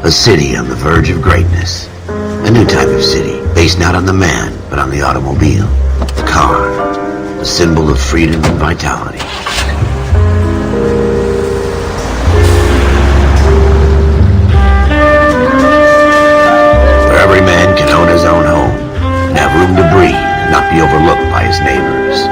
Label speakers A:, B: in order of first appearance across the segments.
A: A city on the verge of greatness. A new type of city, based not on the man, but on the automobile. The car. The symbol of freedom and vitality. Where every man can own his own home, and have room to breathe, and not be overlooked by his neighbors.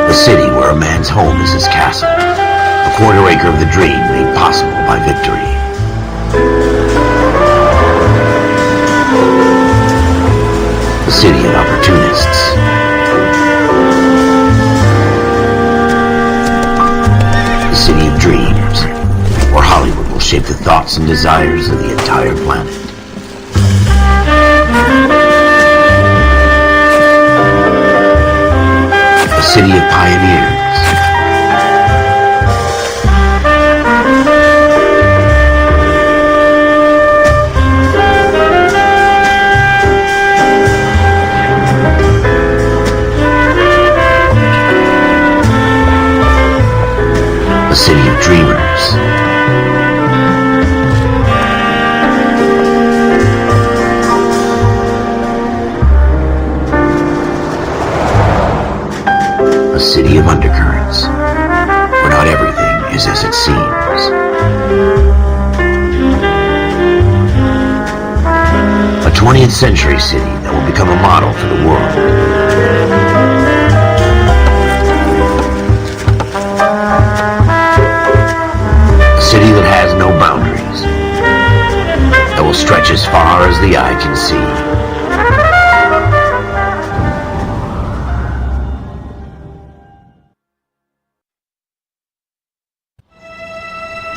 A: The city where a man's home is his castle. A quarter acre of the dream made possible by victory. The city of opportunists. The city of dreams, where Hollywood will shape the thoughts and desires of the entire planet. The city of pioneers. A city of dreamers. A city of undercurrents, where not everything is as it seems. A 20th century city that will become a model for the world. A city that has no boundaries, that will stretch as far as the eye can see.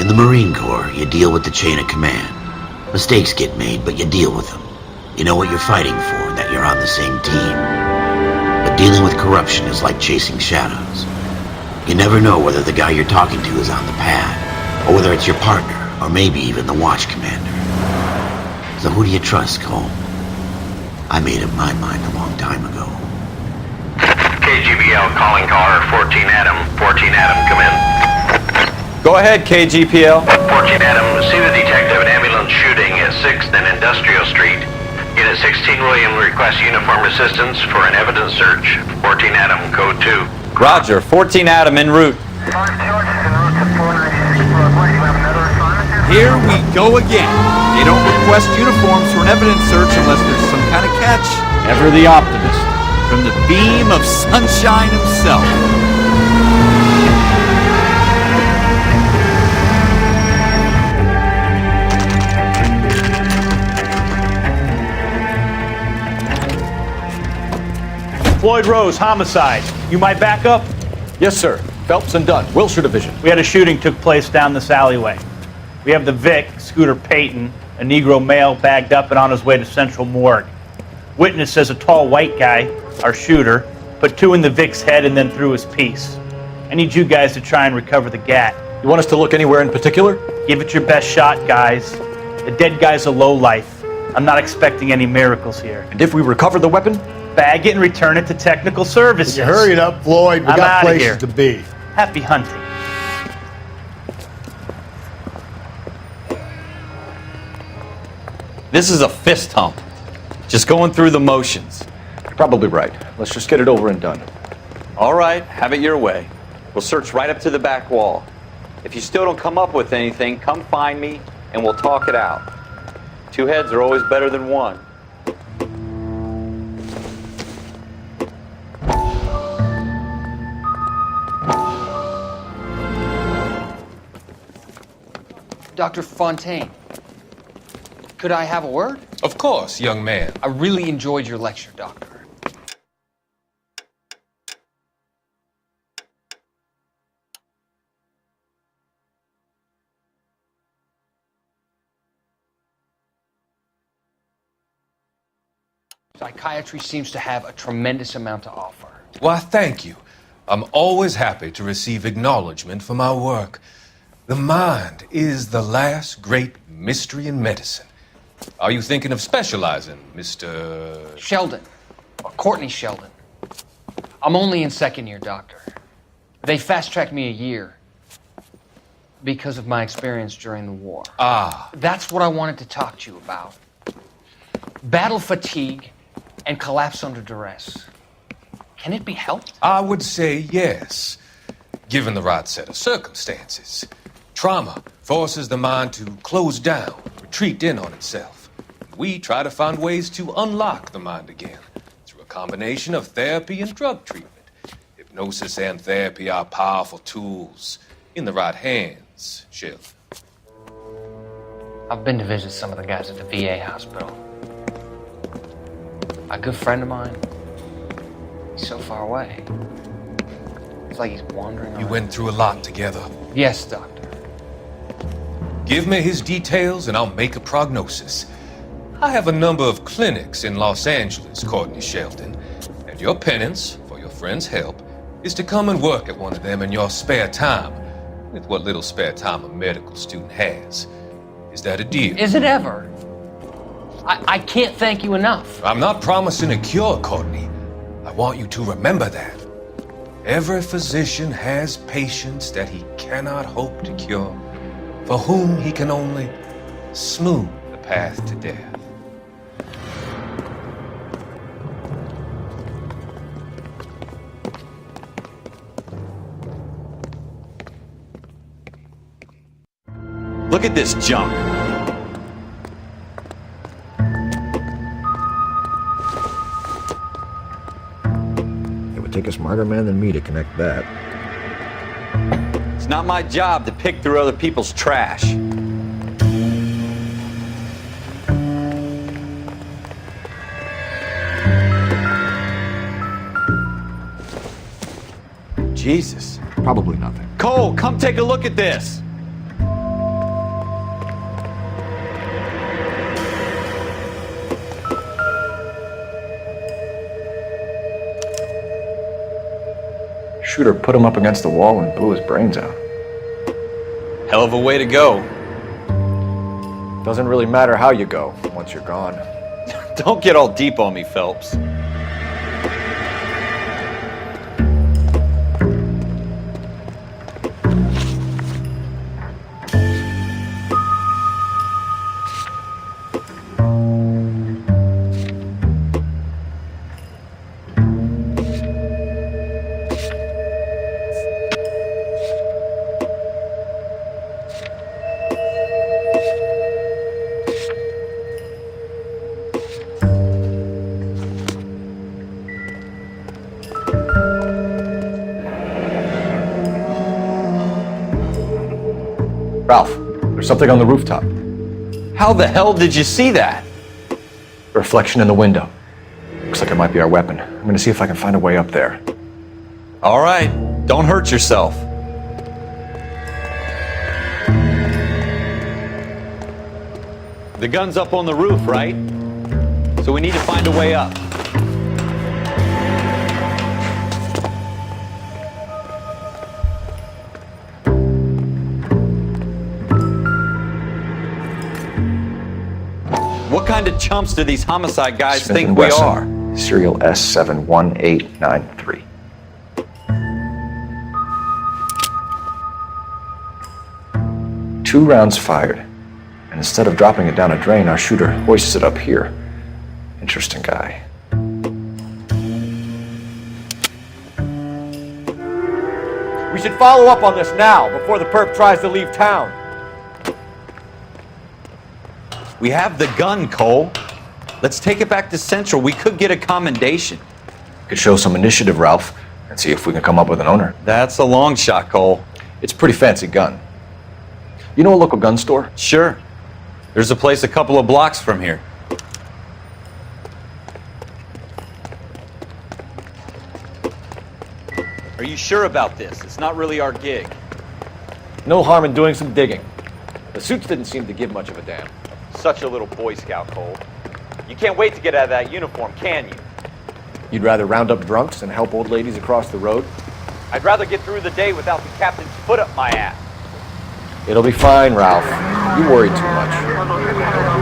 A: In the Marine Corps, you deal with the chain of command. Mistakes get made, but you deal with them. You know what you're fighting for, and that you're on the same team. But dealing with corruption is like chasing shadows. You never know whether the guy you're talking to is on the pad, or whether it's your partner, or maybe even the watch commander. So who do you trust, Cole? I made up my mind a long time ago.
B: KGBL calling caller 14 Adam. 14 Adam, come in.
C: Go ahead, KGPL.
B: 14 Adam, see the detective an ambulance shooting at 6th and Industrial Street. Unit 16 William requests uniform assistance for an evidence search. 14 Adam, code 2.
C: Roger, 14 Adam en route.
D: Here we go again. They don't request uniforms for an evidence search unless there's some kind of catch.
C: Ever the optimist.
D: From the beam of sunshine himself.
E: Floyd Rose, homicide. You might back up?
F: Yes, sir. Phelps and Dunn, Wilshire Division.
E: We had a shooting took place down this alleyway. We have the Vic, Scooter Payton, a Negro male bagged up and on his way to Central Morgue. Witness says a tall white guy, our shooter, put 2 in the Vic's head and then threw his piece. I need you guys to try and recover the gat.
F: You want us to look anywhere in particular?
E: Give it your best shot, guys. The dead guy's a lowlife. I'm not expecting any miracles here.
F: And if we recover the weapon?
E: Bag it and return it to technical services.
G: You hurry it up, Floyd. We
E: I'm
G: got
E: outta
G: places
E: here.
G: to be.
E: Happy hunting.
C: This is a fist hump. Just going through the motions.
F: You're probably right. Let's just get it over and done.
C: All right, have it your way. We'll search right up to the back wall. If you still don't come up with anything, come find me and we'll talk it out. 2 heads are always better than 1.
H: Dr. Fontaine, could I have a word?
I: Of course, young man.
H: I really enjoyed your lecture, Doctor. Psychiatry seems to have a tremendous amount to offer.
I: Why, thank you. I'm always happy to receive acknowledgement for my work. The mind is the last great mystery in medicine. Are you thinking of specializing, Mr.
H: Sheldon, or Courtney Sheldon. I'm only in second year, Doctor. They fast-tracked me a year. because of my experience during the war.
I: Ah,
H: That's what I wanted to talk to you about. Battle fatigue and collapse under duress. Can it be helped?
I: I would say yes, given the right set of circumstances. Trauma forces the mind to close down, retreat in on itself. We try to find ways to unlock the mind again through a combination of therapy and drug treatment. Hypnosis and therapy are powerful tools in the right hands, Sheriff.
H: I've been to visit some of the guys at the VA hospital. A good friend of mine, he's so far away. It's like he's wandering
I: You
H: around.
I: went through a lot together.
H: Yes, Doctor.
I: Give me his details and I'll make a prognosis. I have a number of clinics in Los Angeles, Courtney Shelton, and your penance, for your friend's help, is to come and work at one of them in your spare time, with what little spare time a medical student has. Is that a deal?
H: Is it ever? I can't thank you enough.
I: I'm not promising a cure, Courtney. I want you to remember that. Every physician has patients that he cannot hope to cure, for whom he can only smooth the path to death.
C: Look at this junk.
G: It would take a smarter man than me to connect that.
C: It's not my job to pick through other people's trash. Jesus.
G: Probably nothing.
C: Cole, come take a look at this.
F: Shooter put him up against the wall and blew his brains out.
C: Hell of a way to go.
F: Doesn't really matter how you go once you're gone.
C: Don't get all deep on me, Phelps.
F: Ralph, there's something on the rooftop.
C: How the hell did you see that?
F: A reflection in the window. Looks like it might be our weapon. I'm gonna see if I can find a way up there.
C: All right, don't hurt yourself. The gun's up on the roof, right? So we need to find a way up. What kind of chumps do these homicide guys
F: Smith
C: think
F: and
C: we
F: Wesson,
C: are?
F: Serial S71893. Two rounds fired, and instead of dropping it down a drain, our shooter hoists it up here. Interesting guy. We should follow up on this now, before the perp tries to leave town.
C: We have the gun, Cole. Let's take it back to Central. We could get a commendation.
F: Could show some initiative, Ralph, and see if we can come up with an owner.
C: That's a long shot, Cole.
F: It's a pretty fancy gun. You know a local gun store?
C: Sure. There's a place a couple of blocks from here. Are you sure about this? It's not really our gig.
F: No harm in doing some digging. The suits didn't seem to give much of a damn.
C: Such a little Boy Scout, Cole. You can't wait to get out of that uniform, can you?
F: You'd rather round up drunks and help old ladies across the road?
C: I'd rather get through the day without the captain's foot up my ass.
F: It'll be fine, Ralph. You worry too much.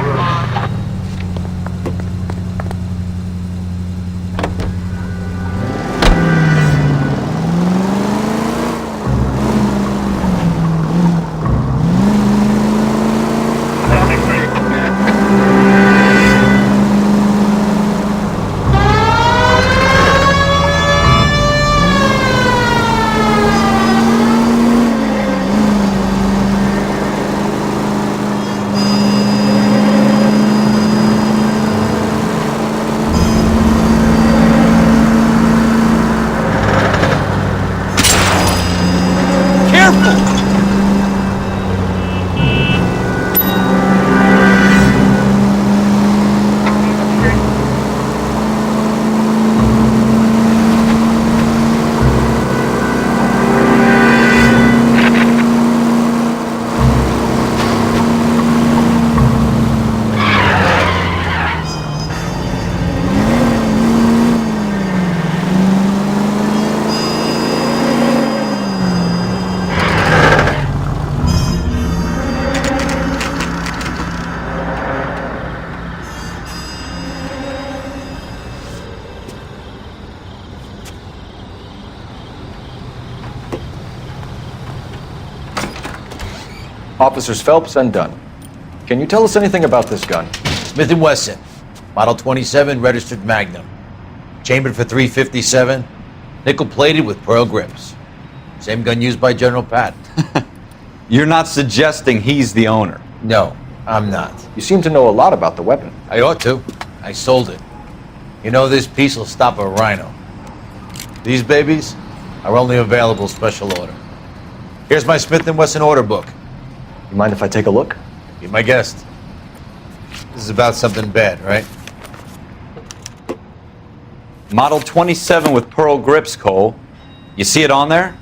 F: Officers Phelps and Dunn. Can you tell us anything about this gun?
J: Smith & Wesson, Model 27, registered Magnum. Chambered for .357, nickel-plated with pearl grips. Same gun used by General Patton.
C: You're not suggesting he's the owner?
J: No, I'm not.
F: You seem to know a lot about the weapon.
J: I ought to. I sold it. You know, this piece will stop a rhino. These babies are only available special order. Here's my Smith & Wesson order book.
F: You mind if I take a look?
J: Be my guest. This is about something bad, right?
C: Model 27 with pearl grips, Cole. You see it on there?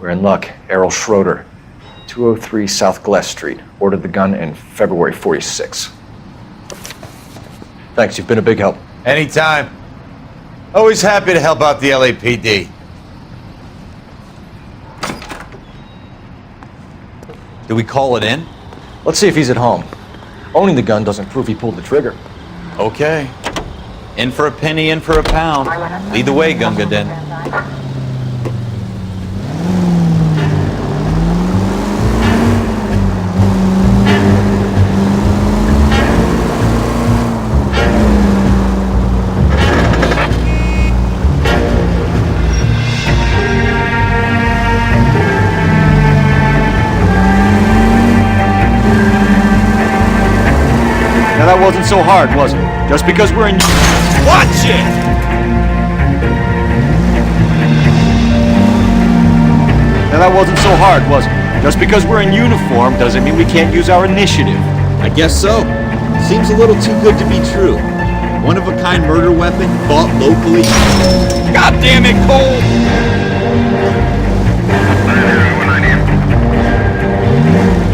F: We're in luck. Errol Schroeder, 203 South Glass Street. Ordered the gun in February '46. Thanks, you've been a big help.
J: Anytime. Always happy to help out the LAPD.
C: Do we call it in?
F: Let's see if he's at home. Owning the gun doesn't prove he pulled the trigger.
C: Okay. In for a penny, in for a pound. Lead the way, Gunga Din.
D: Now that wasn't so hard, was it? Just because we're in... Watch it! Now that wasn't so hard, was it? Just because we're in uniform doesn't mean we can't use our initiative. I guess so. Seems a little too good to be true. One-of-a-kind murder weapon bought locally. God damn it, Cole!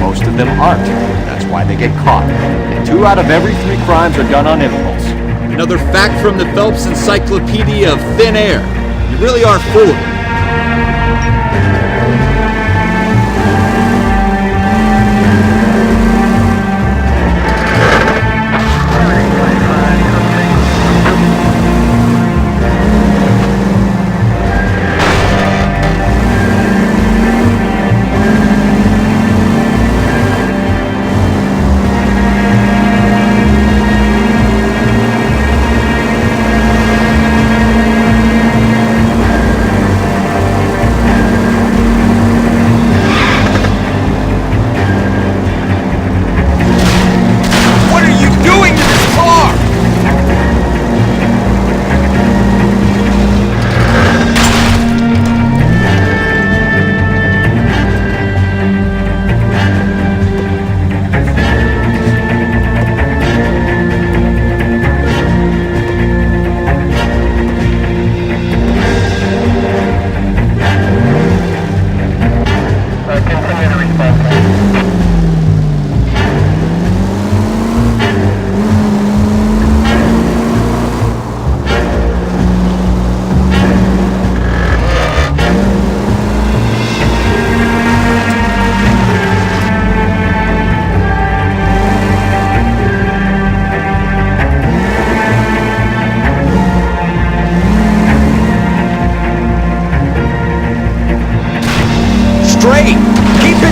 D: Most of them aren't. That's why they get caught. 2 out of every 3 crimes are done on impulse. Another fact from the Phelps Encyclopedia of Thin Air. You really are full of it.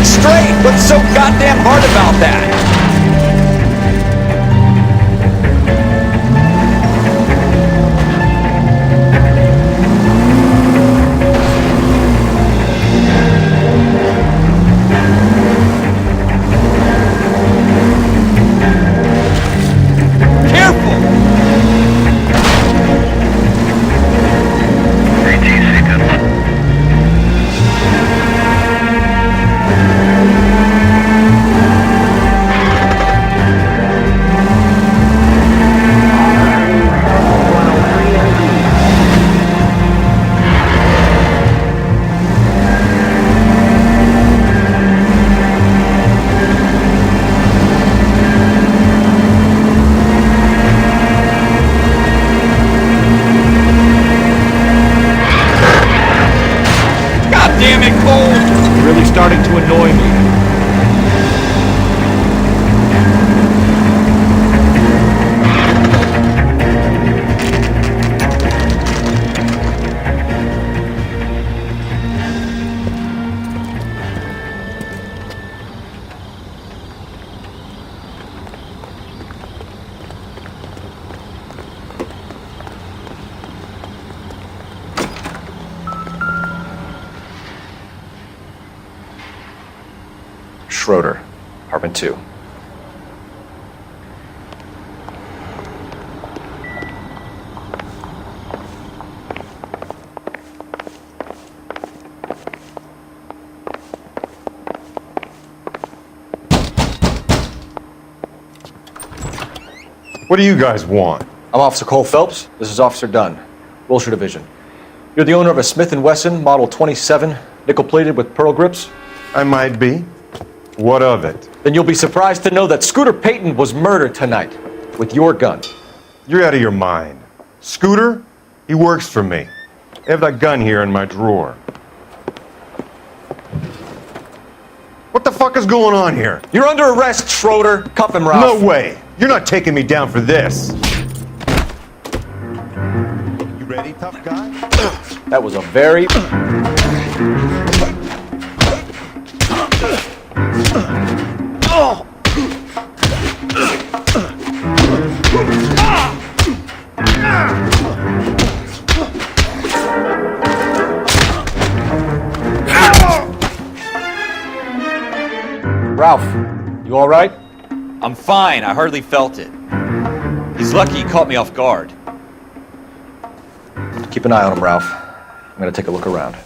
J: Straight! What's so goddamn hard about that?
D: Damn it, Cole! It's really starting to annoy me.
F: Schroeder, apartment 2.
D: What do you guys want?
F: I'm Officer Cole Phelps. This is Officer Dunn, Wilshire Division. You're the owner of a Smith & Wesson Model 27, nickel-plated with pearl grips?
D: I might be. What of it?
F: Then you'll be surprised to know that Scooter Payton was murdered tonight with your gun.
D: You're out of your mind. Scooter? He works for me. I have that gun here in my drawer. What the fuck is going on here?
F: You're under arrest, Schroeder. Cuff him, Ralph.
D: No way! You're not taking me down for this! You ready, tough guy?
F: That was a very... Ralph, you all right?
C: I'm fine. I hardly felt it. He's lucky he caught me off guard.
F: Keep an eye on him, Ralph. I'm gonna take a look around.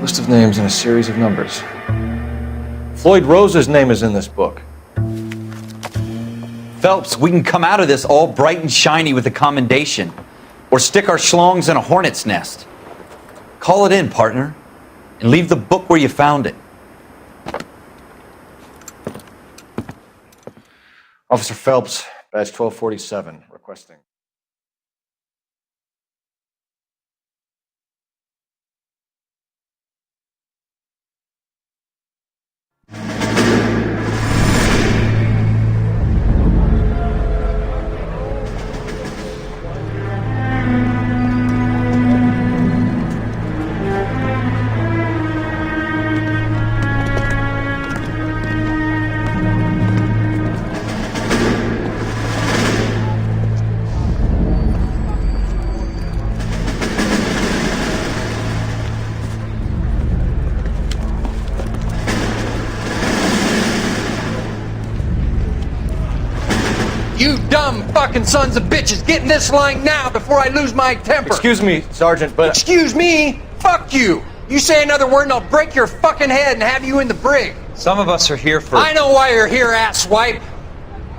F: List of names and a series of numbers. Floyd Rose's name is in this book.
C: Phelps, we can come out of this all bright and shiny with a commendation. Or stick our schlongs in a hornet's nest. Call it in, partner. And leave the book where you found it.
F: Officer Phelps, badge 1247, requesting.
H: You dumb fucking sons of bitches, get in this line now before I lose my temper.
F: Excuse me, Sergeant, but...
H: Excuse me? Fuck you. You say another word and I'll break your fucking head and have you in the brig.
C: Some of us are here for...
H: I know why you're here, asswipe.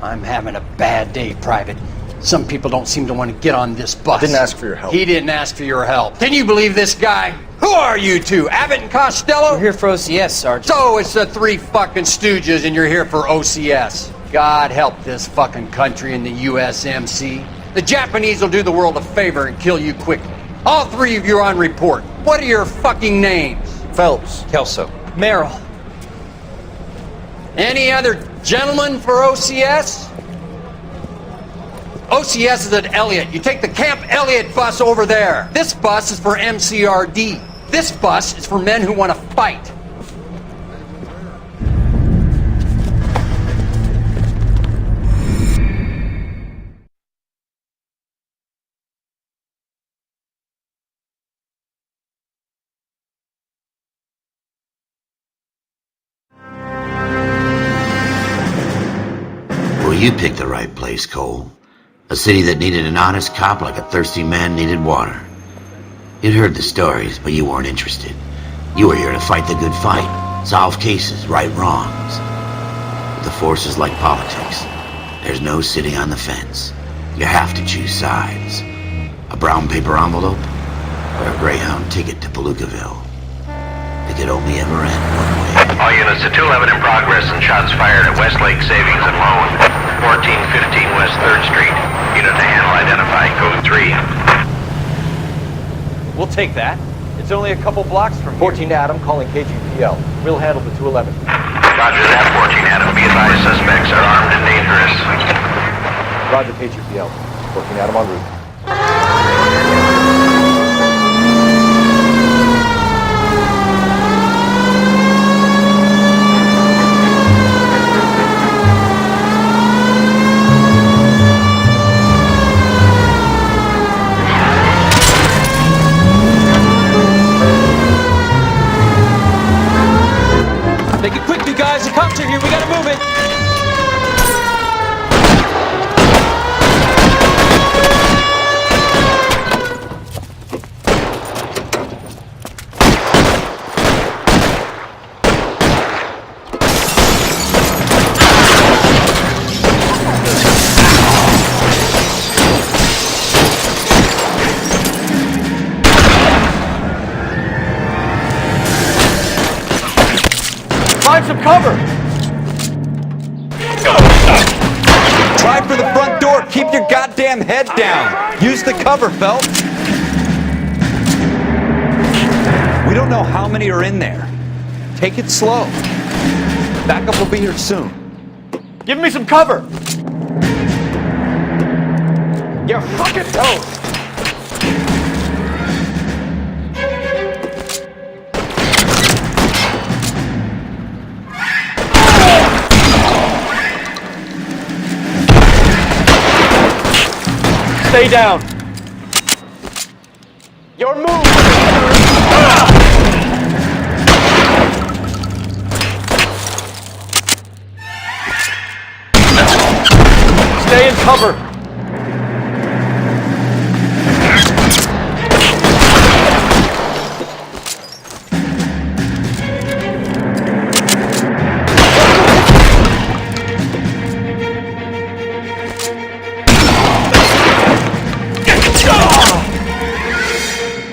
H: I'm having a bad day, Private. Some people don't seem to want to get on this bus.
F: I didn't ask for your help.
H: He didn't ask for your help. Can you believe this guy? Who are you two? Abbott and Costello?
K: We're here for OCS, Sergeant.
H: So it's the three fucking stooges and you're here for OCS. God help this fucking country and the USMC. The Japanese will do the world a favor and kill you quickly. All three of you are on report. What are your fucking names?
F: Phelps.
C: Kelso.
K: Merrill.
H: Any other gentlemen for OCS? OCS is at Elliott. You take the Camp Elliott bus over there. This bus is for MCRD. This bus is for men who want to fight.
A: Well, you picked the right place, Cole. A city that needed an honest cop like a thirsty man needed water. You'd heard the stories, but you weren't interested. You were here to fight the good fight, solve cases, right wrongs. But the force is like politics. There's no sitting on the fence. You have to choose sides. A brown paper envelope or a Greyhound ticket to Palookaville. It could only ever end one way.
B: All units to 211 in progress and shots fired at Westlake Savings and Loan, 1415 West 3rd Street. Unit to handle identify, code 3.
C: We'll take that. It's only a couple blocks from here.
F: 14 Adam calling KGPL. We'll handle the 211.
B: Roger that, 14 Adam. Be advised, suspects are armed and dangerous.
F: Roger KGPL. 14 Adam en route.
D: Find some cover!
C: Try for the front door. Keep your goddamn head down. Use the cover, Phelps. We don't know how many are in there. Take it slow. Backup will be here soon.
D: Give me some cover! You're fucking toast! Stay down! Your move! Stay in cover!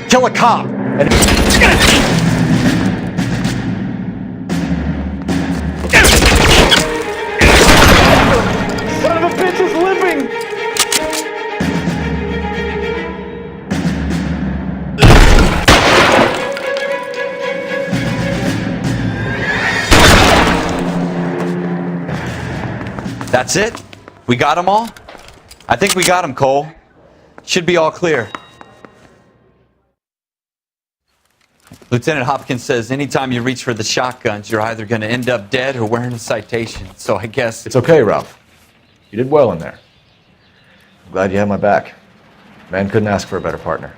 D: Kill a cop! And son of a bitch is limping!
C: That's it? We got them all? I think we got them, Cole. Should be all clear. Lieutenant Hopkins says anytime you reach for the shotguns, you're either going to end up dead or wearing a citation. So I guess...
F: It's okay, Ralph. You did well in there. I'm glad you had my back. Man couldn't ask for a better partner.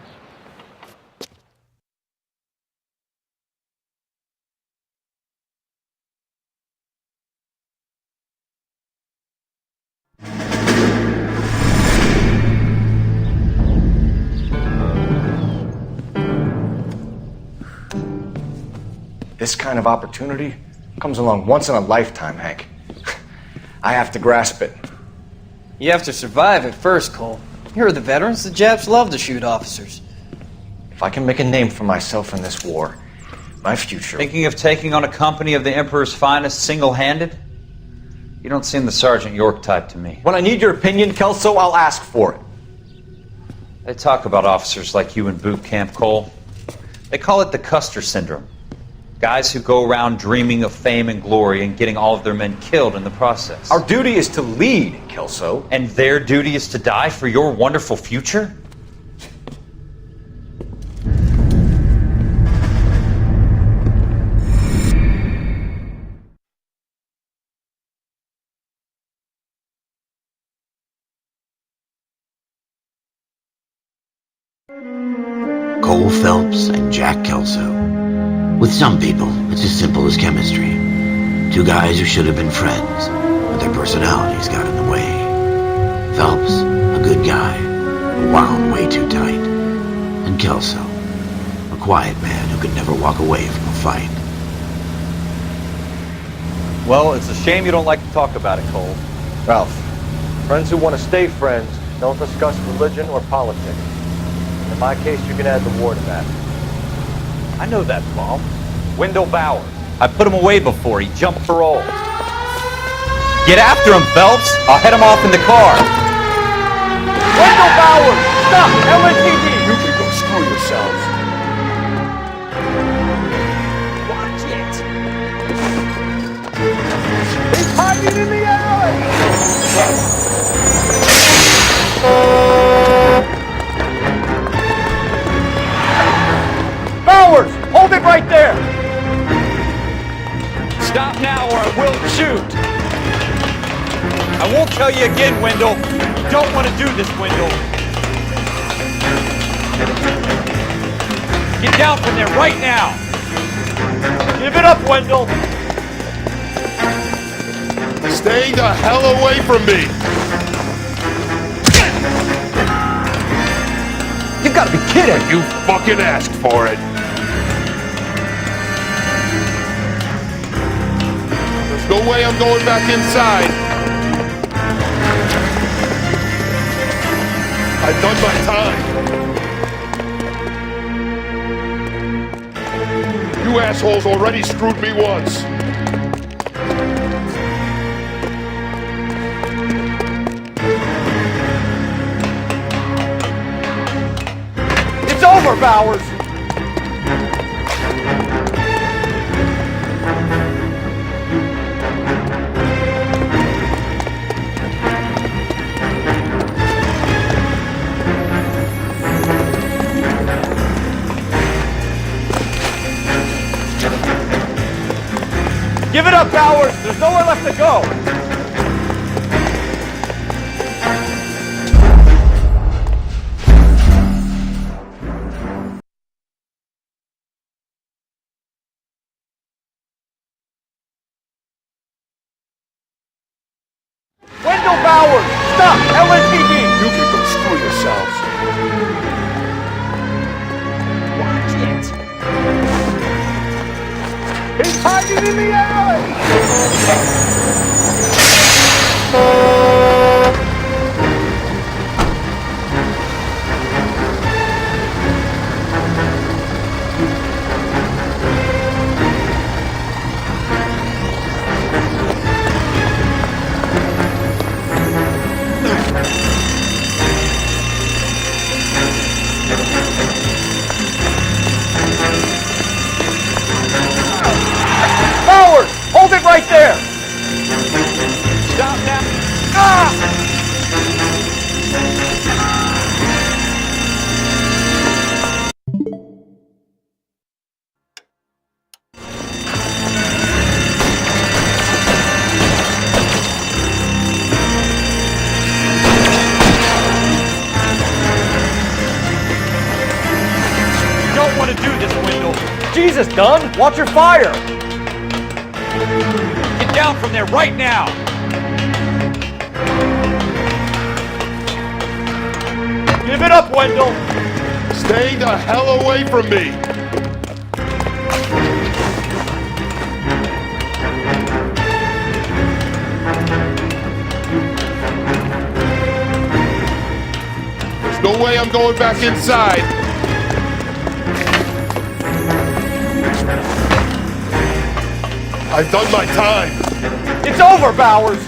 F: This kind of opportunity comes along once in a lifetime, Hank. I have to grasp it.
K: You have to survive at first, Cole. Here are the veterans. The Japs love to shoot officers.
F: If I can make a name for myself in this war, my future...
J: Thinking of taking on a company of the Emperor's finest single-handed? You don't seem the Sergeant York type to me.
F: When I need your opinion, Kelso, I'll ask for it.
J: They talk about officers like you in boot camp, Cole. They call it the Custer syndrome. Guys who go around dreaming of fame and glory and getting all of their men killed in the process.
F: Our duty is to lead, Kelso.
J: And their duty is to die for your wonderful future?
A: Cole Phelps and Jack Kelso. With some people, it's as simple as chemistry. Two guys who should have been friends, but their personalities got in the way. Phelps, a good guy, wound way too tight. And Kelso, a quiet man who could never walk away from a fight.
C: Well, it's a shame you don't like to talk about it, Cole.
D: Ralph, friends who want to stay friends don't discuss religion or politics. In my case, you can add the war to that.
C: I know that bum. Wendell Bowers. I put him away before. He jumped parole. Get after him, Phelps. I'll head him off in the car.
D: Wendell Bowers! Stop! LAPD! You can go screw yourselves. Watch it! He's hiding in the alley! Bowers! Hold it right there!
C: Stop now or I will shoot. I won't tell you again, Wendell. You don't want to do this, Wendell. Get down from there right now.
D: Give it up, Wendell!
L: Stay the hell away from me!
D: You gotta be kidding!
L: You fucking asked for it! There's no way I'm going back inside! I've done my time! You assholes already screwed me once!
E: Bowers! Give it up, Bowers! There's nowhere left to go! Wendell Bowers! Stop! LAPD!
L: You can go screw yourselves.
E: Watch it! He's hiding in the alley! Bowers! Hold it right there! Stop now! Ah! You don't want to do this, Wendell. Jesus, Dunn! Watch your fire! Get down from there right now! Give it up, Wendell!
L: Stay the hell away from me. There's no way I'm going back inside. I've done my time.
E: It's over, Bowers!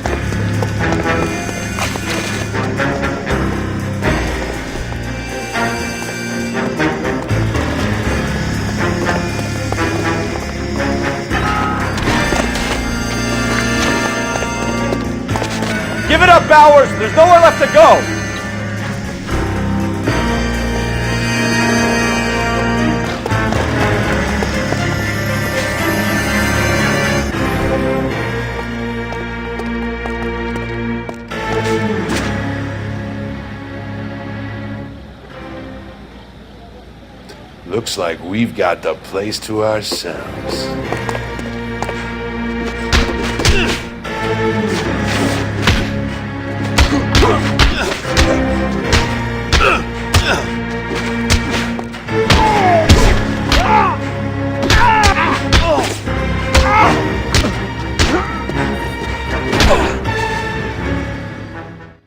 E: Give it up, Bowers! There's nowhere left to go!
L: Looks like we've got the place to ourselves.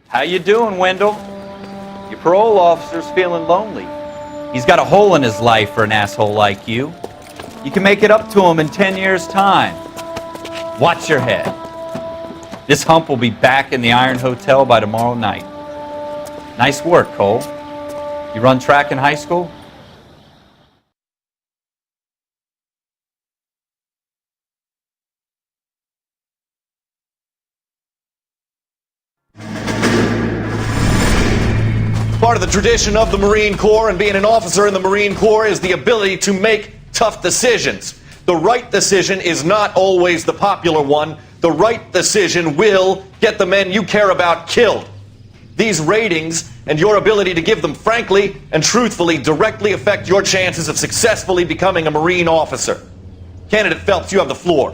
C: How you doing, Wendell? Your parole officer's feeling lonely. He's got a hole in his life for an asshole like you. You can make it up to him in 10 years' time. Watch your head. This hump will be back in the Iron Hotel by tomorrow night. Nice work, Cole. You run track in high school?
M: Part of the tradition of the Marine Corps and being an officer in the Marine Corps is the ability to make tough decisions. The right decision is not always the popular one. The right decision will get the men you care about killed. These ratings and your ability to give them frankly and truthfully directly affect your chances of successfully becoming a Marine officer. Candidate Phelps, you have the floor.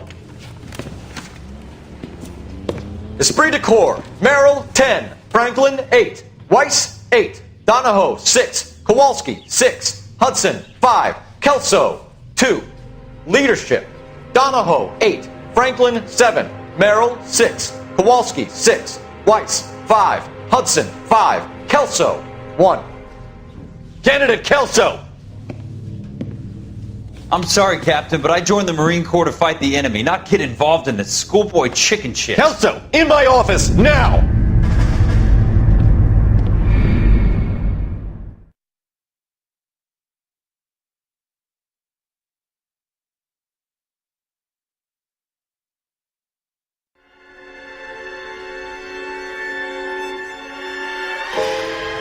M: Esprit de Corps, Merrill, 10. Franklin, 8. Weiss, 8. Donahoe, 6. Kowalski, 6. Hudson, 5. Kelso, 2. Leadership, Donahoe, 8. Franklin, 7. Merrill, 6. Kowalski, 6. Weiss, 5. Hudson, 5. Kelso, 1. Candidate Kelso!
J: I'm sorry, Captain, but I joined the Marine Corps to fight the enemy, not get involved in this schoolboy chicken shit.
M: Kelso, in my office, now!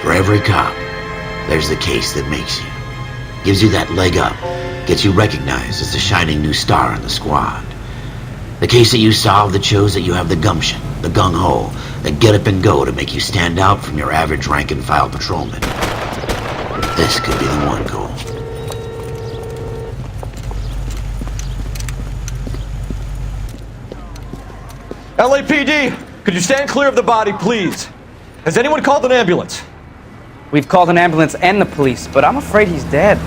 A: For every cop, there's the case that makes you. Gives you that leg up, gets you recognized as the shining new star in the squad. The case that you solve that shows that you have the gumption, the gung-ho, the get up and go to make you stand out from your average rank-and-file patrolman. This could be the one, Cole.
M: LAPD, could you stand clear of the body, please? Has anyone called an ambulance?
K: We've called an ambulance and the police, but I'm afraid he's dead.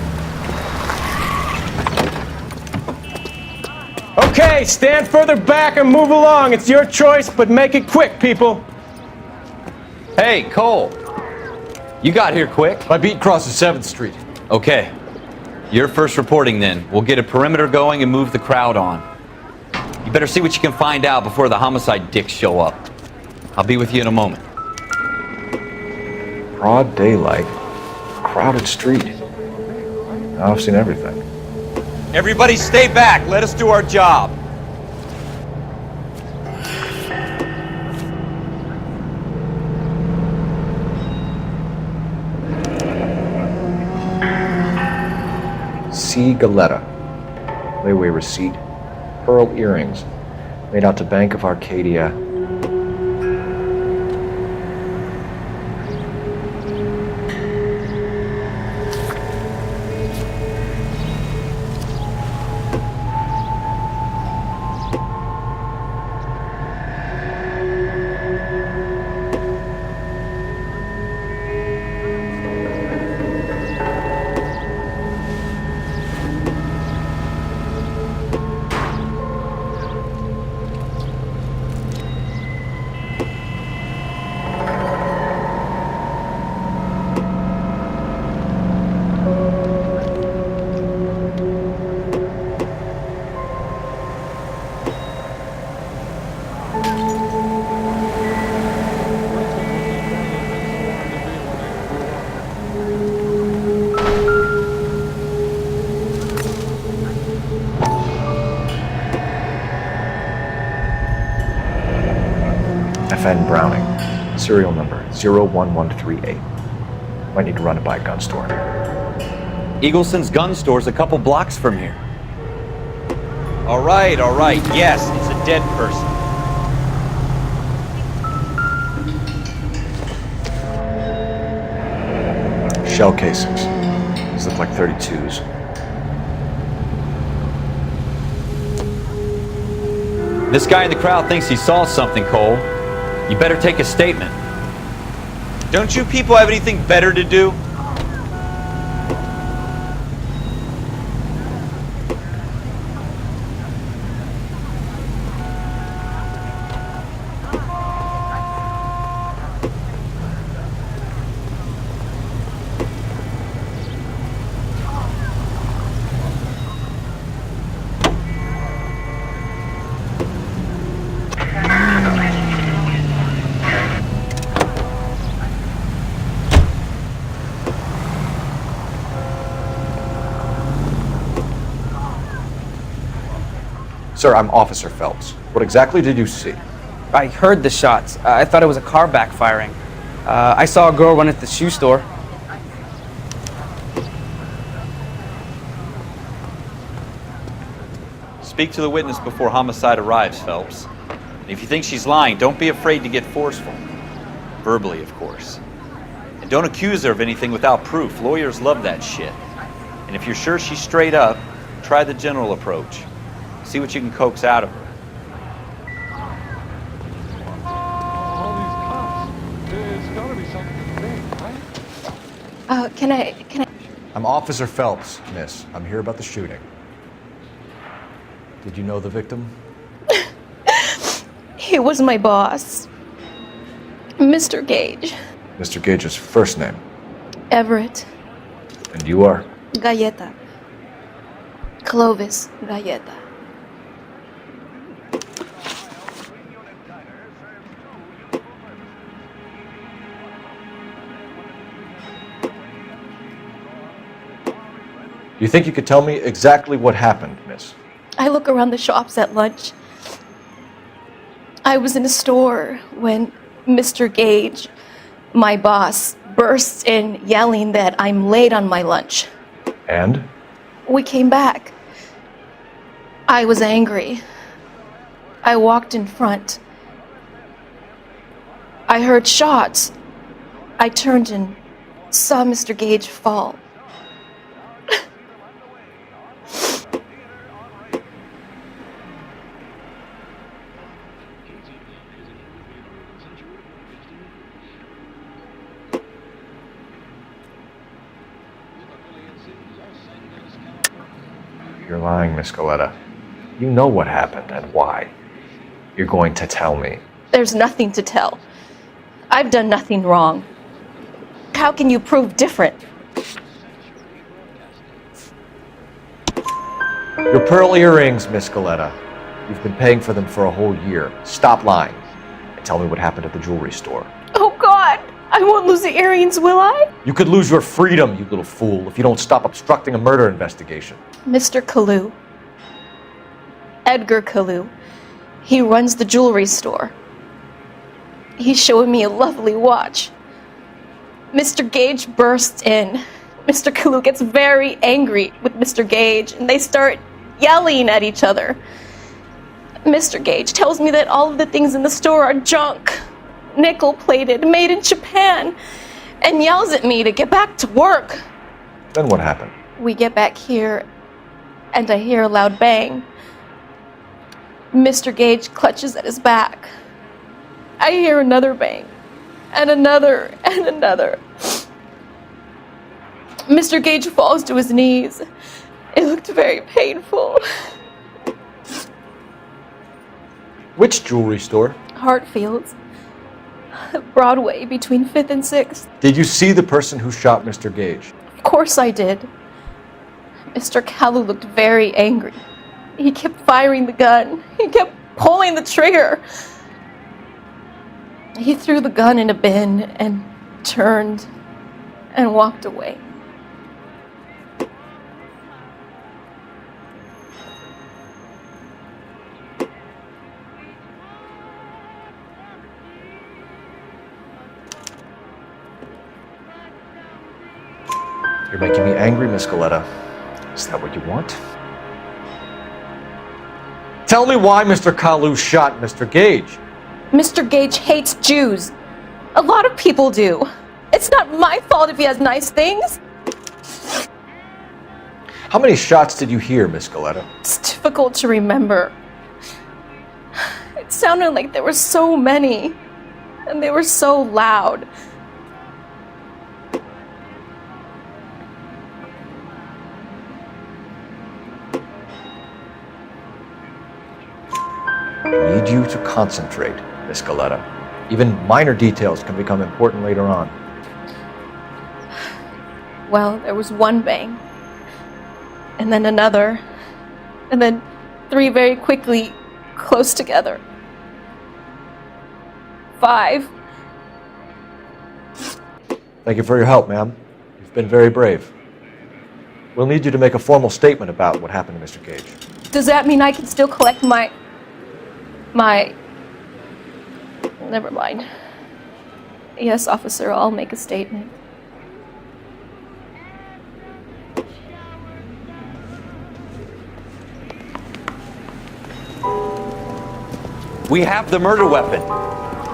N: Okay, stand further back and move along. It's your choice, but make it quick, people.
C: Hey, Cole. You got here quick.
M: My beat crosses 7th Street.
C: Okay. You're first reporting then. We'll get a perimeter going and move the crowd on. You better see what you can find out before the homicide dicks show up. I'll be with you in a moment.
F: Broad daylight, crowded street. Now I've seen everything.
C: Everybody stay back. Let us do our job.
F: C. Galetta. Layaway receipt. Pearl earrings. Made out to Bank of Arcadia. FN Browning, serial number 01138. Might need to run it by a gun store.
C: Eagleson's gun store's a couple blocks from here. All right. Yes, it's a dead person.
F: Shell casings. These look like 32s.
C: This guy in the crowd thinks he saw something, Cole. You better take a statement. Don't you people have anything better to do?
F: Sir, I'm Officer Phelps. What exactly did you see?
K: I heard the shots. I thought it was a car backfiring. I saw a girl run at the shoe store.
C: Speak to the witness before homicide arrives, Phelps. And if you think she's lying, don't be afraid to get forceful. Verbally, of course. And don't accuse her of anything without proof. Lawyers love that shit. And if you're sure she's straight up, try the general approach. See what you can coax out of her.
O: Can I?
F: I'm Officer Phelps, miss. I'm here about the shooting. Did you know the victim?
O: He was my boss, Mr. Gage.
F: Mr. Gage's first name.
O: Everett.
F: And you are?
O: Galleta. Clovis Galleta.
F: Do you think you could tell me exactly what happened, miss?
O: I look around the shops at lunch. I was in a store when Mr. Gage, my boss, bursts in yelling that I'm late on my lunch.
F: And?
O: We came back. I was angry. I walked in front. I heard shots. I turned and saw Mr. Gage fall.
F: You're lying, Miss Coletta. You know what happened and why. You're going to tell me.
O: There's nothing to tell. I've done nothing wrong. How can you prove different?
F: Your pearl earrings, Miss Coletta. You've been paying for them for a whole year. Stop lying and tell me what happened at the jewelry store.
O: Oh God! I won't lose the earrings, will I?
F: You could lose your freedom, you little fool, if you don't stop obstructing a murder investigation.
O: Mr. Kalu. Edgar Kalu. He runs the jewelry store. He's showing me a lovely watch. Mr. Gage bursts in. Mr. Kalu gets very angry with Mr. Gage, and they start yelling at each other. Mr. Gage tells me that all of the things in the store are junk, nickel-plated, made in Japan, and yells at me to get back to work.
F: Then what happened?
O: We get back here, and I hear a loud bang. Mr. Gage clutches at his back. I hear another bang, and another, and another. Mr. Gage falls to his knees. It looked very painful.
F: Which jewelry store?
O: Hartfield's. Broadway, between 5th and 6th.
F: Did you see the person who shot Mr. Gage?
O: Of course I did. Mr. Kalu looked very angry. He kept firing the gun. He kept pulling the trigger. He threw the gun in a bin and turned and walked away.
F: You're making me angry, Miss Coletta. Is that what you want? Tell me why Mr. Kalu shot Mr. Gage.
O: Mr. Gage hates Jews. A lot of people do. It's not my fault if he has nice things.
F: How many shots did you hear, Miss Coletta?
O: It's difficult to remember. It sounded like there were so many, and they were so loud.
F: I need you to concentrate, Miss Coletta. Even minor details can become important later on.
O: Well, there was one bang, and then another, and then 3 very quickly, close together. 5.
F: Thank you for your help, ma'am. You've been very brave. We'll need you to make a formal statement about what happened to Mr. Gage.
O: Does that mean I can still collect my... Never mind. Yes, officer, I'll make a statement.
J: We have the murder weapon.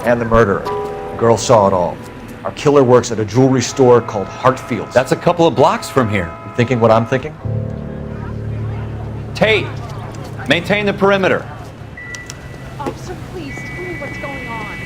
F: And the murderer. The girl saw it all. Our killer works at a jewelry store called Hartfield's.
C: That's a couple of blocks from here.
F: You thinking what I'm thinking?
C: Tate, maintain the perimeter.
O: Officer, please, tell me what's going on.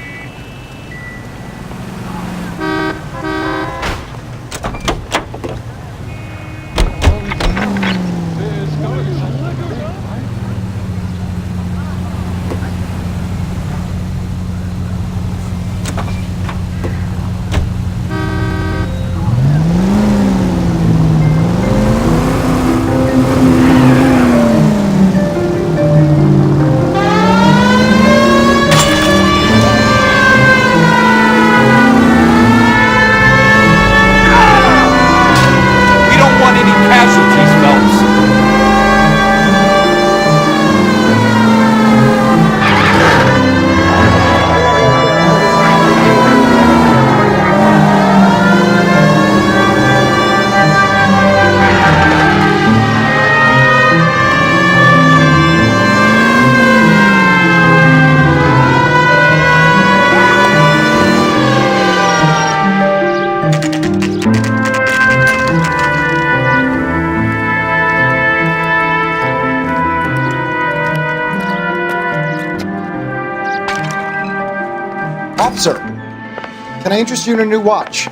P: Officer, can I interest you in a new watch?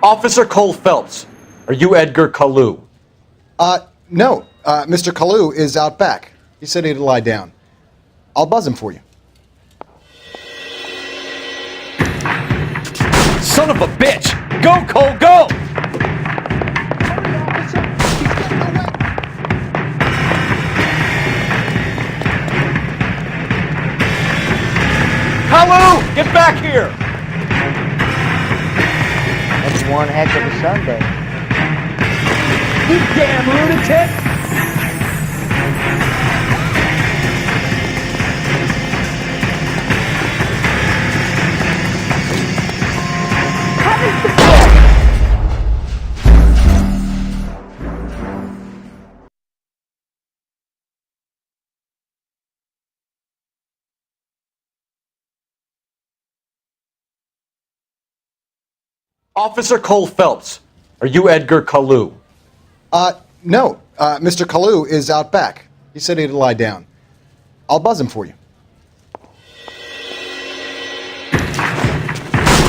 D: Officer Cole Phelps, are you Edgar Kalu?
P: No. Mr. Kalu is out back. He said he'd lie down. I'll buzz him for you.
D: Son of a bitch! Go, Cole, go! Kalu, get back here!
Q: That's one heck of a Sunday.
N: You damn lunatic!
D: Officer Cole Phelps, are you Edgar Kalu?
P: No. Mr. Kalu is out back. He said he'd lie down. I'll buzz him for you.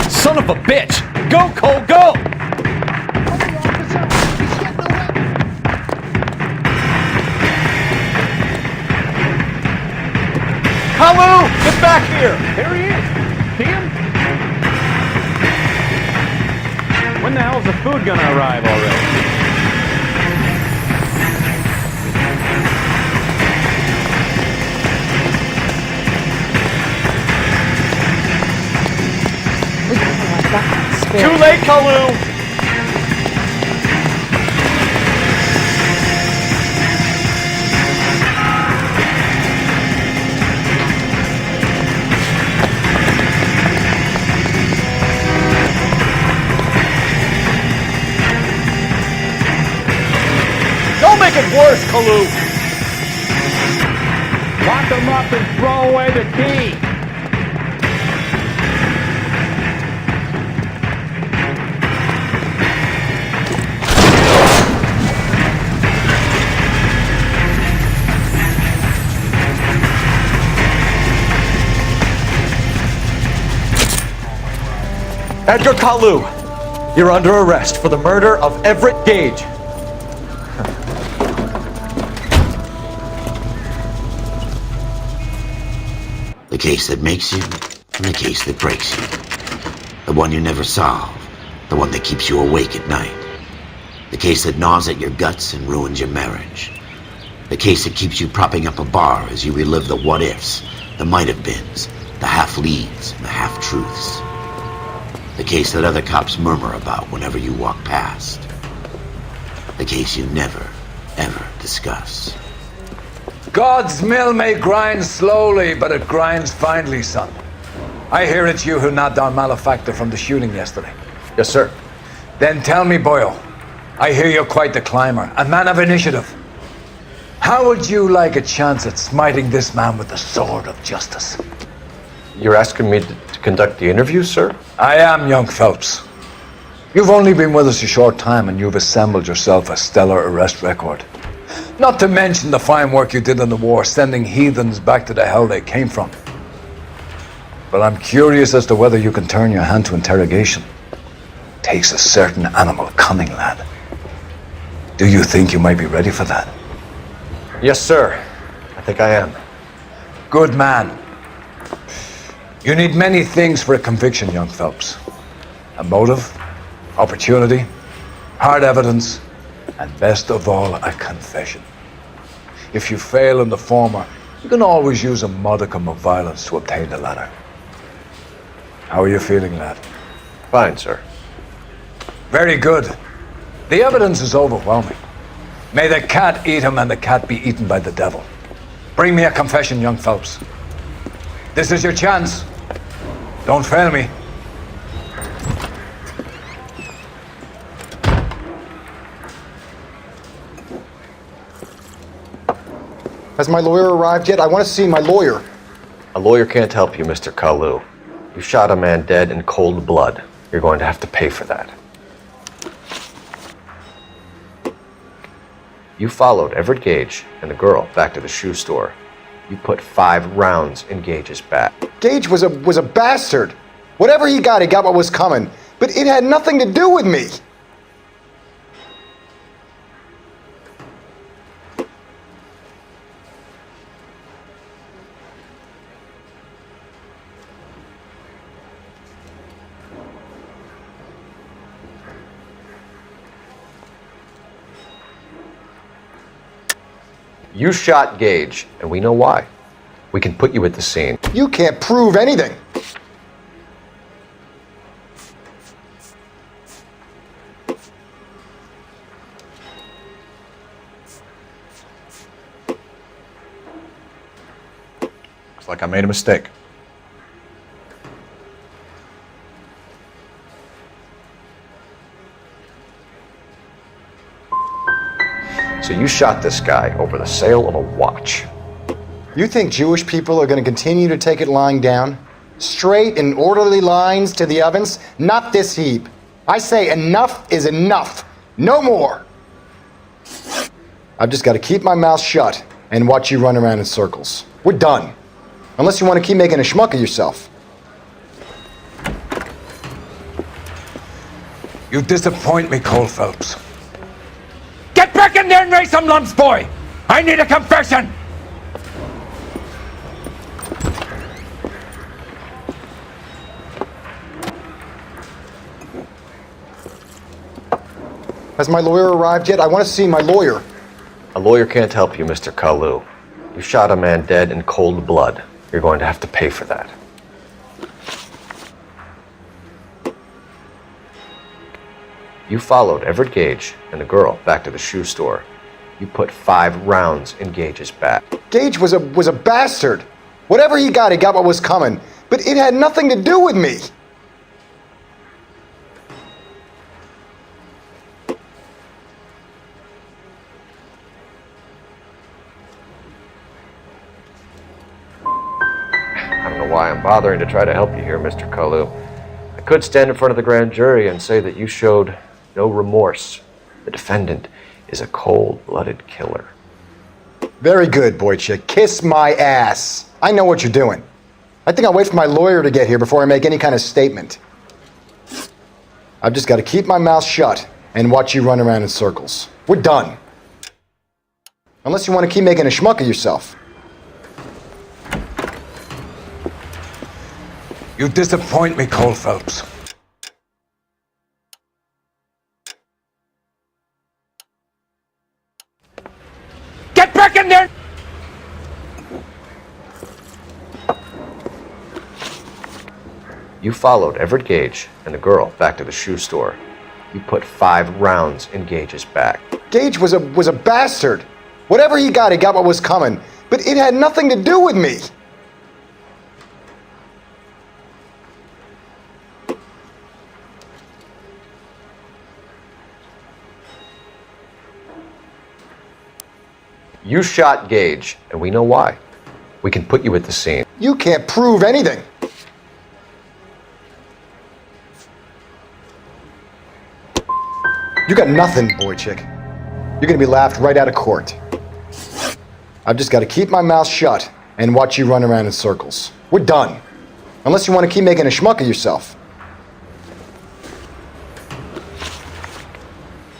D: Son of a bitch! Go, Cole, go! Kalu, get back here!
N: There he is. See him? When the hell's the food gonna arrive already?
D: Too late, Kalu! Don't make it worse, Kalu!
N: Lock them up and throw away the key!
D: Edgar Kalu, you're under arrest for the murder of Everett Gage.
A: The case that makes you, and the case that breaks you. The one you never solve, the one that keeps you awake at night. The case that gnaws at your guts and ruins your marriage. The case that keeps you propping up a bar as you relive the what-ifs, the might-have-beens, the half-leads, and the half-truths. The case that other cops murmur about whenever you walk past. The case you never, ever discuss.
R: God's mill may grind slowly, but it grinds finely, son. I hear it's you who nabbed our malefactor from the shooting yesterday.
F: Yes, sir.
R: Then tell me, Boyle, I hear you're quite the climber, a man of initiative. How would you like a chance at smiting this man with the sword of justice?
F: You're asking me to conduct the interview, sir?
R: I am, young Phelps. You've only been with us a short time and you've assembled yourself a stellar arrest record. Not to mention the fine work you did in the war, sending heathens back to the hell they came from. But I'm curious as to whether you can turn your hand to interrogation. Takes a certain animal cunning, lad. Do you think you might be ready for that?
F: Yes, sir. I think I am.
R: Good man. You need many things for a conviction, young Phelps. A motive, opportunity, hard evidence, and best of all, a confession. If you fail in the former, you can always use a modicum of violence to obtain the latter. How are you feeling, lad?
F: Fine, sir.
R: Very good. The evidence is overwhelming. May the cat eat him and the cat be eaten by the devil. Bring me a confession, young Phelps. This is your chance. Don't fail me.
P: Has my lawyer arrived yet? I want to see my lawyer.
F: A lawyer can't help you, Mr. Kalu. You shot a man dead in cold blood. You're going to have to pay for that. You followed Everett Gage and the girl back to the shoe store. You put 5 rounds in Gage's back.
P: Gage was a bastard. Whatever he got what was coming. But it had nothing to do with me.
F: You shot Gage, and we know why. We can put you at the scene.
P: You can't prove anything.
G: Looks like I made a mistake.
F: So you shot this guy over the sale of a watch.
P: You think Jewish people are going to continue to take it lying down? Straight and orderly lines to the ovens? Not this heap. I say enough is enough. No more. I've just got to keep my mouth shut and watch you run around in circles. We're done. Unless you want to keep making a schmuck of yourself.
R: You disappoint me, Cole Phelps. Get back in there and raise some lumps, boy! I need a confession!
P: Has my lawyer arrived yet? I want to see my lawyer.
F: A lawyer can't help you, Mr. Kalu. You shot a man dead in cold blood. You're going to have to pay for that. You followed Everett Gage and the girl back to the shoe store. You put 5 rounds in Gage's back.
P: Gage was a bastard. Whatever he got what was coming. But it had nothing to do with me.
F: I don't know why I'm bothering to try to help you here, Mr. Kalu. I could stand in front of the grand jury and say that you showed no remorse. The defendant is a cold-blooded killer.
P: Very good, boy chick. Kiss my ass. I know what you're doing. I think I'll wait for my lawyer to get here before I make any kind of statement. I've just got to keep my mouth shut and watch you run around in circles. We're done. Unless you want to keep making a schmuck of yourself.
R: You disappoint me, Cole Phelps. Get back in there!
F: You followed Everett Gage and the girl back to the shoe store. You put 5 rounds in Gage's back.
P: Gage was a bastard. Whatever he got what was coming. But it had nothing to do with me.
F: You shot Gage, and we know why. We can put you at the scene.
P: You can't prove anything. You got nothing, boy chick. You're gonna be laughed right out of court. I've just got to keep my mouth shut and watch you run around in circles. We're done. Unless you want to keep making a schmuck of yourself.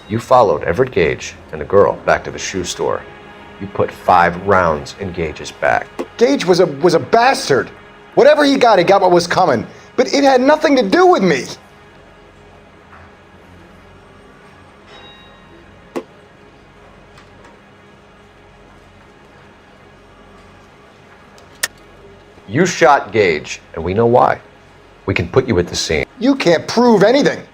F: You followed Everett Gage and the girl back to the shoe store. You put 5 rounds in Gage's back.
P: Gage was a bastard. Whatever he got what was coming. But it had nothing to do with me.
F: You shot Gage, and we know why. We can put you at the scene.
P: You can't prove anything.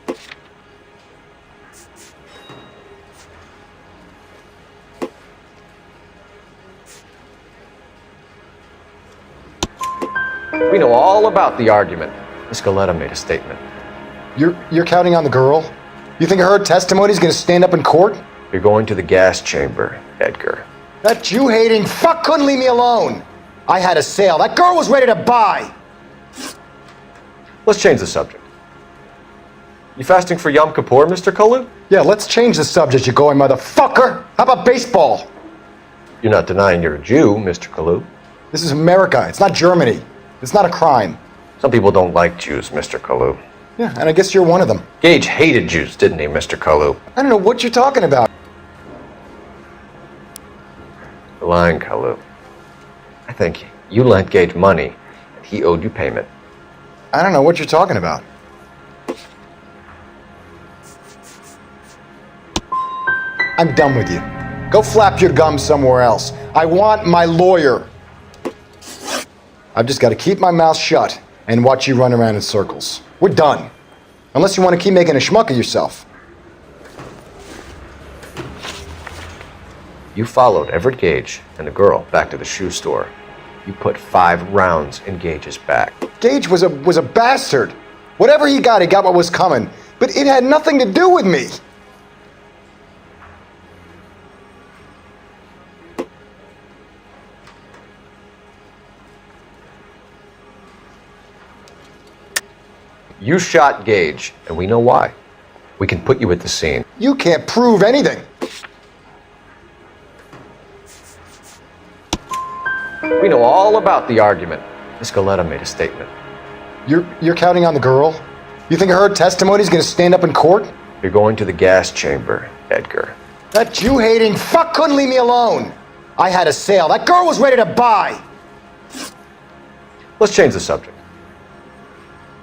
F: We know all about the argument. Miss Galetta made a statement.
P: You're counting on the girl? You think her testimony's gonna stand up in court?
F: You're going to the gas chamber, Edgar.
P: That Jew-hating fuck couldn't leave me alone. I had a sale. That girl was ready to buy.
F: Let's change the subject. You fasting for Yom Kippur, Mr. Kalu?
P: Yeah, let's change the subject, you going motherfucker. How about baseball?
F: You're not denying you're a Jew, Mr. Kalu.
P: This is America. It's not Germany. It's not a crime.
F: Some people don't like Jews, Mr. Kalu.
P: Yeah, and I guess you're one of them.
F: Gage hated Jews, didn't he, Mr. Kalu?
P: I don't know what you're talking about.
F: You're lying, Kalu. I think you lent Gage money, and he owed you payment.
P: I don't know what you're talking about. I'm done with you. Go flap your gums somewhere else. I want my lawyer. I've just got to keep my mouth shut and watch you run around in circles. We're done. Unless you want to keep making a schmuck of yourself.
F: You followed Everett Gage and the girl back to the shoe store. You put 5 rounds in Gage's back.
P: Gage was a bastard. Whatever he got what was coming. But it had nothing to do with me.
F: You shot Gage, and we know why. We can put you at the scene.
P: You can't prove anything.
F: We know all about the argument. Miss Galetta made a statement.
P: You're counting on the girl? You think her testimony's gonna stand up in court?
F: You're going to the gas chamber, Edgar.
P: That Jew-hating fuck couldn't leave me alone. I had a sale. That girl was ready to buy.
F: Let's change the subject.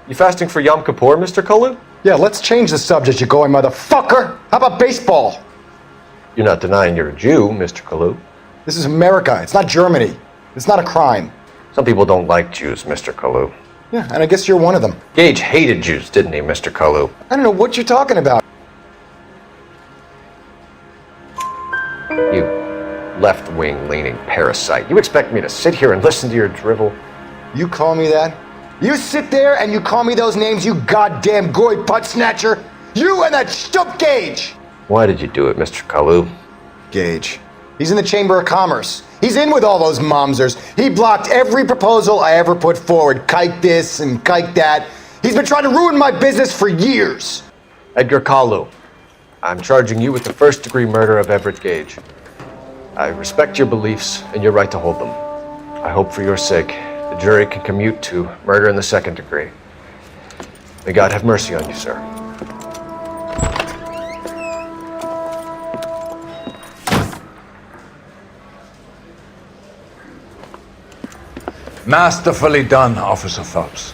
F: You fasting for Yom Kippur, Mr. Kalu?
P: Yeah, let's change the subject, you going motherfucker. How about baseball?
F: You're not denying you're a Jew, Mr. Kalu.
P: This is America. It's not Germany. It's not a crime.
F: Some people don't like Jews, Mr. Kalu.
P: Yeah, and I guess you're one of them.
F: Gage hated Jews, didn't he, Mr. Kalu?
P: I don't know what you're talking about.
F: You left-wing leaning parasite. You expect me to sit here and listen to your drivel?
P: You call me that? You sit there and you call me those names, you goddamn goy butt snatcher? You and that stup Gage!
F: Why did you do it, Mr. Kalu?
P: Gage. He's in the Chamber of Commerce. He's in with all those momsers. He blocked every proposal I ever put forward. Kike this and kike that. He's been trying to ruin my business for years.
F: Edgar Kalu, I'm charging you with the first-degree murder of Everett Gage. I respect your beliefs and your right to hold them. I hope for your sake the jury can commute to murder in the second degree. May God have mercy on you, sir.
R: Masterfully done, Officer Phelps.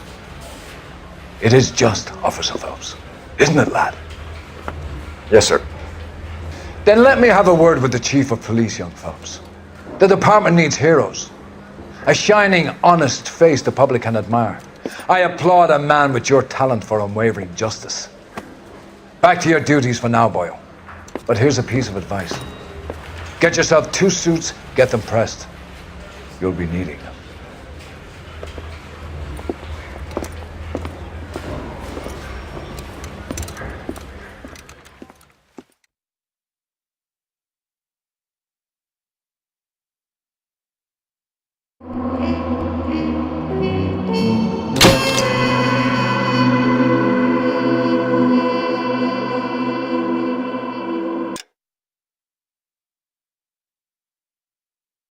R: It is just Officer Phelps, isn't it, lad?
F: Yes, sir.
R: Then let me have a word with the Chief of Police, young Phelps. The department needs heroes. A shining, honest face the public can admire. I applaud a man with your talent for unwavering justice. Back to your duties for now, boyo. But here's a piece of advice. Get yourself 2 suits, get them pressed. You'll be needing them.